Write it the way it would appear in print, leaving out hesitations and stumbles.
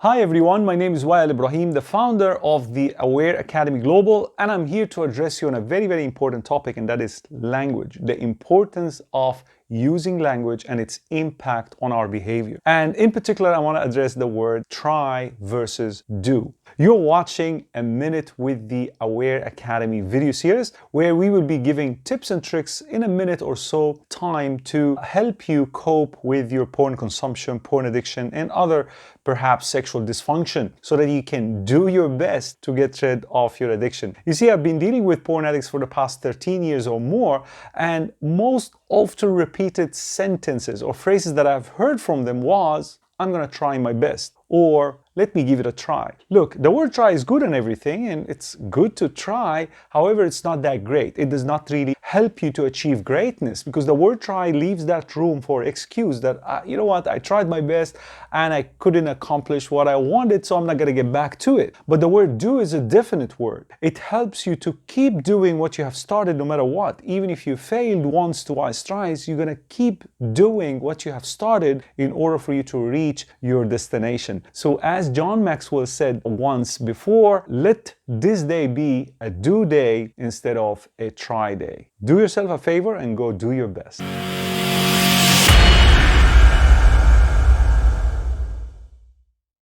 Hi everyone, my name is Wael Ibrahim, the founder of the Aware Academy Global, and I'm here to address you on a very important topic, and that is language, the importance of using language and its impact on our behavior. And in particular, I want to address the word try versus do. You're watching A Minute with the Aware Academy video series, where we will be giving tips and tricks in a minute or so time to help you cope with your porn consumption, porn addiction, and other perhaps sexual dysfunction, so that you can do your best to get rid of your addiction. You see, I've been dealing with porn addicts for the past 13 years or more, and most often repeated sentences or phrases that I've heard from them was, "I'm gonna try my best," or "let me give it a try." Look, the word try is good and everything, and it's good to try. However, it's not that great. It does not really help you to achieve greatness, because the word try leaves that room for excuse that, you know what, I tried my best and I couldn't accomplish what I wanted, so I'm not gonna get back to it. But the word do is a definite word. It helps you to keep doing what you have started no matter what. Even if you failed once, twice, thrice, you're gonna keep doing what you have started in order for you to reach your destination. So as John Maxwell said once before, let this day be a do day instead of a try day. Do yourself a favor and go do your best.